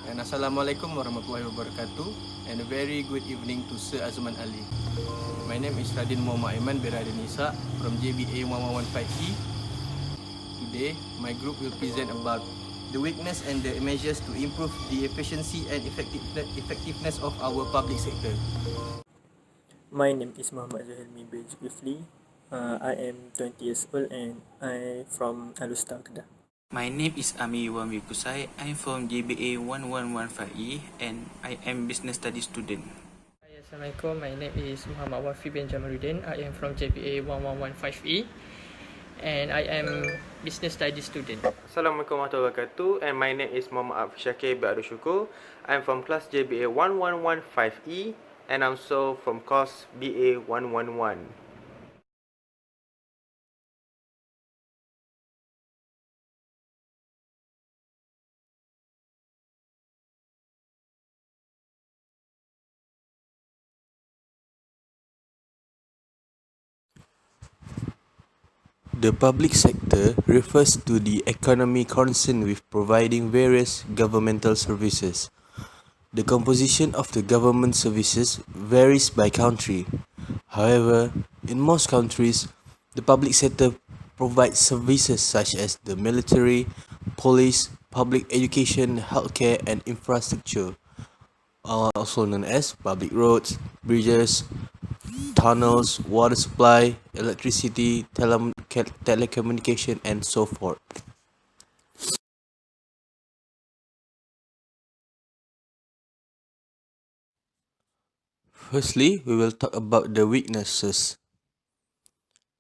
And Assalamualaikum warahmatullahi wabarakatuh, and a very good evening to Sir Azman Ali. My name is Radin Muhammad Aiman Beradanisa from JBA 1115E. Today, my group will present about the weakness and the measures to improve the efficiency and effectiveness of our public sector. My name is Muhammad Zuhelmi bin Zulkifli. I am 20 years old and I'm from Alustar, Kedah. My name is Ami Wami Kusai. I'm from JBA 1115E and I am business studies student. Hi, Assalamualaikum. My name is Muhammad Wafi bin Jamaluddin. I am from JPA 1115E and I am business studies student. Assalamualaikum warahmatullahi wabarakatuh, and my name is Muhammad Abdul Syakir bin Abdul Syukur. I'm from class JBA 1115E and I'm also from course BA 111. The public sector refers to the economy concerned with providing various governmental services. The composition of the government services varies by country. However, in most countries, the public sector provides services such as the military, police, public education, healthcare, and infrastructure, also known as public roads, bridges, tunnels, water supply, electricity, telecommunication, and so forth. Firstly, we will talk about the weaknesses.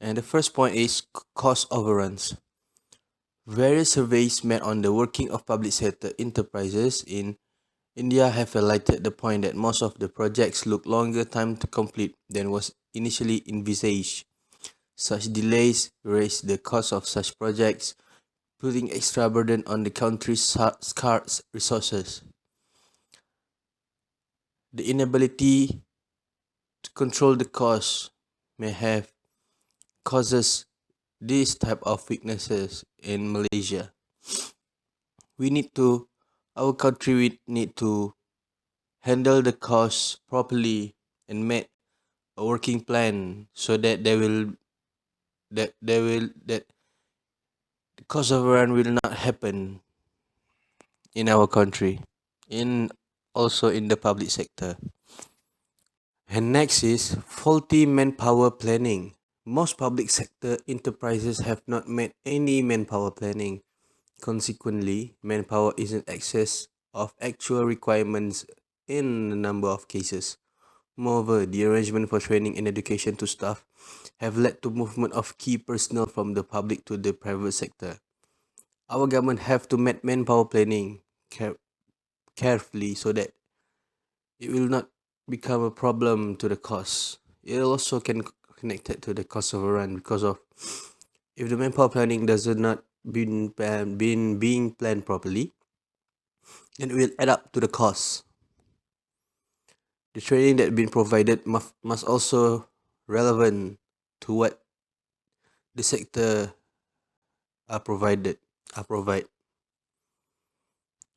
And the first point is cost overruns. Various surveys made on the working of public sector enterprises in India have highlighted the point that most of the projects look longer time to complete than was initially envisaged. Such delays raise the cost of such projects, putting extra burden on the country's scarce resources. The inability to control the cost may have causes this type of weaknesses in Malaysia. Our country need to handle the costs properly and make a working plan so that that the cost overrun will not happen in our country, in also in the public sector. And next is faulty manpower planning. Most public sector enterprises have not made any manpower planning. Consequently, manpower is in excess of actual requirements in a number of cases. Moreover, the arrangement for training and education to staff have led to movement of key personnel from the public to the private sector. Our government have to make manpower planning carefully so that it will not become a problem to the cost. It also can connected to the cost overrun because of if the manpower planning does not being planned properly, then it will add up to the cost. The training that been provided must also relevant to what the sector provide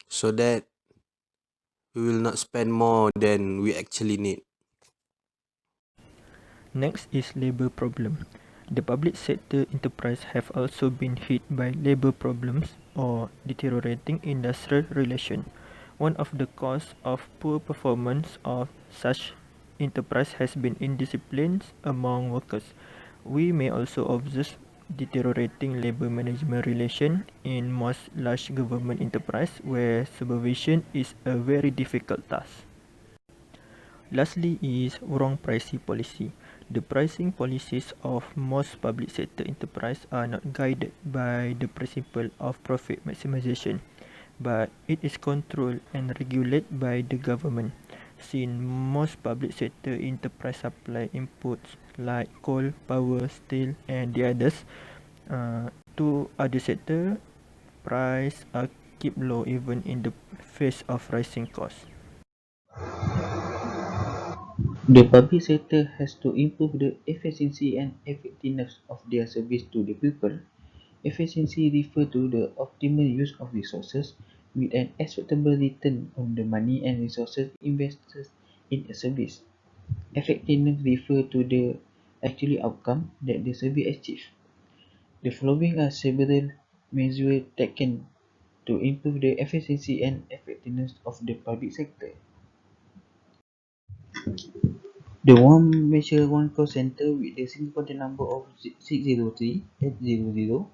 so that we will not spend more than we actually need. Next is labor problem. The public sector enterprise have also been hit by labor problems or deteriorating industrial relation. One of the causes of poor performance of such enterprise has been indiscipline among workers. We may also observe deteriorating labor management relation in most large government enterprise where supervision is a very difficult task. Lastly is wrong pricing policy. The pricing policies of most public sector enterprise are not guided by the principle of profit maximization, but it is controlled and regulated by the government. Since most public sector enterprise supply inputs like coal, power, steel and the others to other sector, price are kept low even in the face of rising costs. The public sector has to improve the efficiency and effectiveness of their service to the people. Efficiency refers to the optimal use of resources with an acceptable return on the money and resources invested in a service. Effectiveness refers to the actual outcome that the service achieves. The following are several measures taken to improve the efficiency and effectiveness of the public sector. The one measure one call center with the single contact number of 603-800-800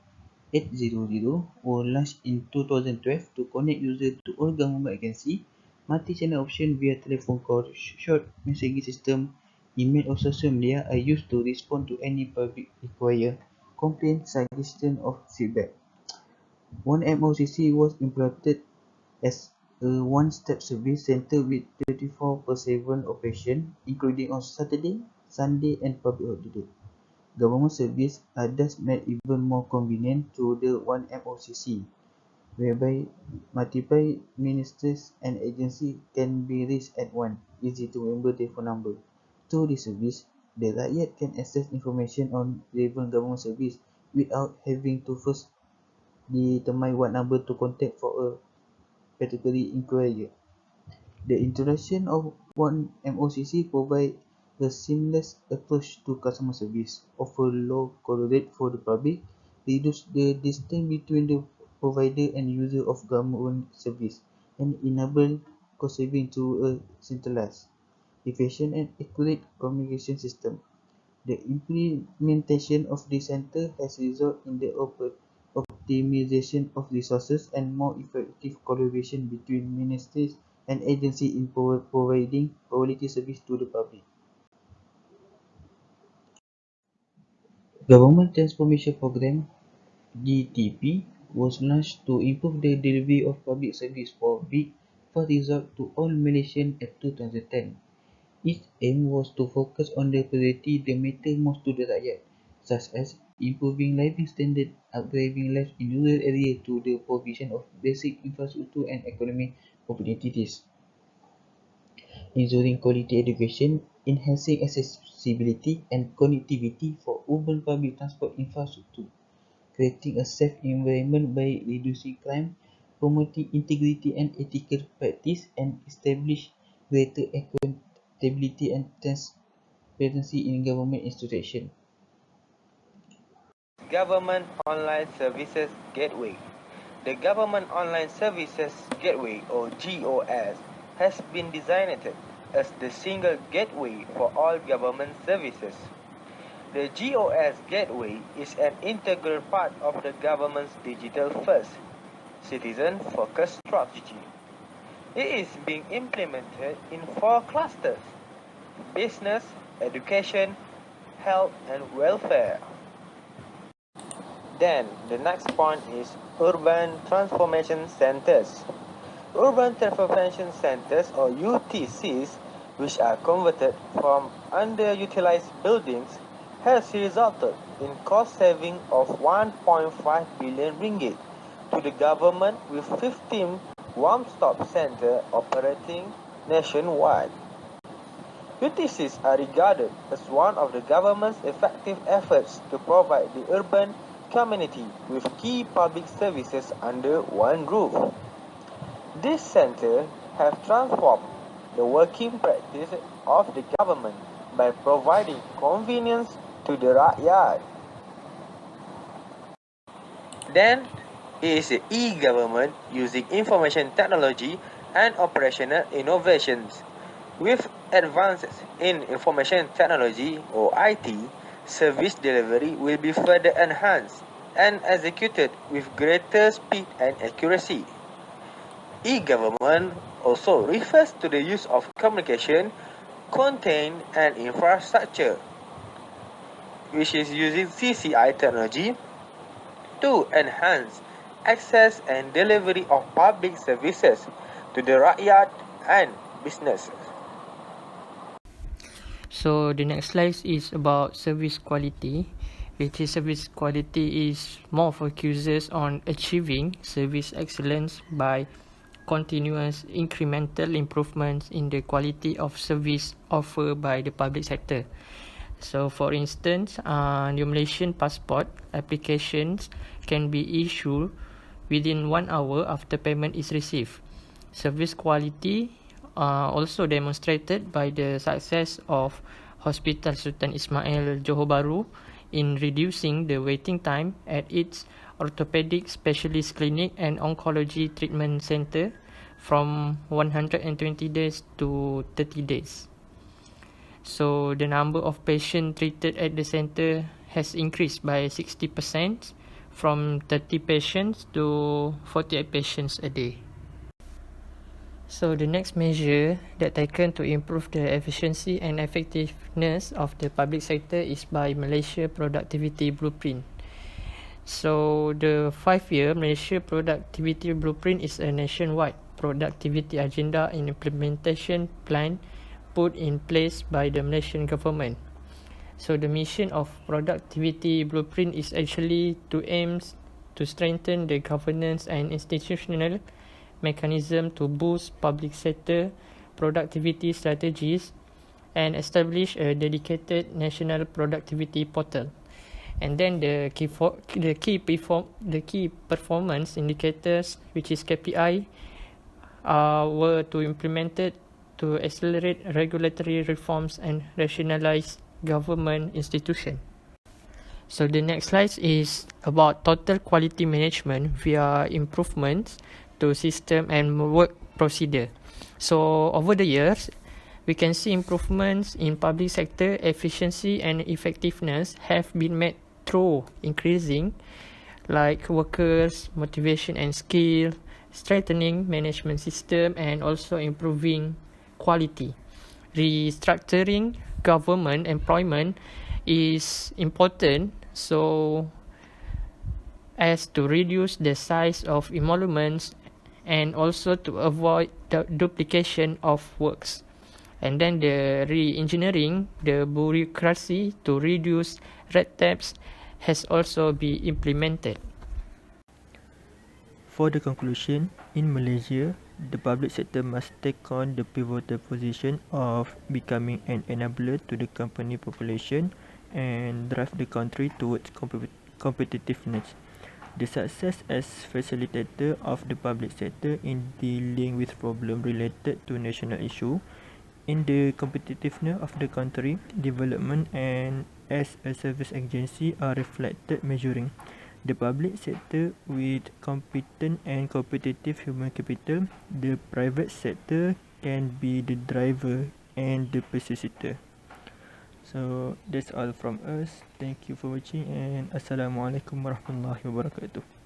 was launched in 2012 to connect users to all government agencies, multi-channel option via telephone call, short messaging system, email or social media are used to respond to any public inquiry, complaint, suggestion or feedback. One MOCC was implemented as a one-stop service center with 24/7 operation, including on Saturday, Sunday and public holiday. Government services are thus made even more convenient through the one MOCC, whereby multiple ministries and agencies can be reached at one easy-to-remember telephone number. Through this service, the rakyat can access information on relevant government service without having to first determine what number to contact for a particular inquiry. The introduction of one MOCC provides a seamless approach to customer service, offer low call rate for the public, reduce the distance between the provider and user of government service, and enable cost saving through a centralized, efficient and accurate communication system. The implementation of this center has resulted in the optimization of resources and more effective collaboration between ministries and agencies in providing quality service to the public. Government Transformation Program (GTP) was launched to improve the delivery of public service for big fast result to all Malaysians at 2010. Its aim was to focus on the priority that matter most to the rakyat, such as improving living standards, upgrading life in rural areas through the provision of basic infrastructure and economic opportunities, ensuring quality education, enhancing accessibility and connectivity for urban public transport infrastructure, creating a safe environment by reducing crime, promoting integrity and ethical practice, and establish greater accountability and transparency in government institutions. Government Online Services Gateway. The Government Online Services Gateway, or GOS, has been designated as the single gateway for all government services. The GOS Gateway is an integral part of the government's digital first, citizen-focused strategy. It is being implemented in 4 clusters: business, education, health and welfare. Then, the next point is Urban Transformation Centers. Urban Transformation Centers, or UTCs, which are converted from underutilized buildings, has resulted in cost saving of 1.5 billion ringgit to the government, with 15 one-stop centers operating nationwide. UTCs are regarded as one of the government's effective efforts to provide the urban community with key public services under one roof. These centers have transformed the working practice of the government by providing convenience to the rakyat. Then, it is the e-government using information technology and operational innovations. With advances in information technology, or IT, service delivery will be further enhanced and executed with greater speed and accuracy. E-government also refers to the use of communication, content and infrastructure, which is using CCI technology to enhance access and delivery of public services to the rakyat and businesses. So the next slide is about service quality, which is service quality is more focuses on achieving service excellence by continuous incremental improvements in the quality of service offered by the public sector. So for instance, the Malaysian passport applications can be issued within 1 hour after payment is received. Service quality also demonstrated by the success of Hospital Sultan Ismail Johor Bahru in reducing the waiting time at its orthopedic specialist clinic and oncology treatment center from 120 days to 30 days. So the number of patients treated at the center has increased by 60% from 30 patients to 48 patients a day. So the next measure that taken to improve the efficiency and effectiveness of the public sector is by Malaysia Productivity Blueprint. So the 5-year Malaysia Productivity Blueprint is a nationwide productivity agenda and implementation plan put in place by the Malaysian government. So the mission of Productivity Blueprint is actually to aim to strengthen the governance and institutional mechanism to boost public sector productivity strategies and establish a dedicated national productivity portal. And then the key performance indicators, which is KPI, were to implemented to accelerate regulatory reforms and rationalize government institution. So the next slide is about total quality management via improvements to system and work procedure. So over the years, we can see improvements in public sector efficiency and effectiveness have been made through increasing like workers' motivation and skill, strengthening management system, and also improving quality. Restructuring government employment is important so as to reduce the size of emoluments and also to avoid the duplication of works. And then the re-engineering the bureaucracy to reduce red tapes has also been implemented. For the conclusion, in Malaysia, the public sector must take on the pivotal position of becoming an enabler to the company population and drive the country towards competitiveness. The success as facilitator of the public sector in dealing with problems related to national issue, in the competitiveness of the country, development and as a service agency are reflected measuring the public sector with competent and competitive human capital. The private sector can be the driver and the facilitator. So that's all from us. Thank you for watching and Assalamualaikum warahmatullahi wabarakatuh.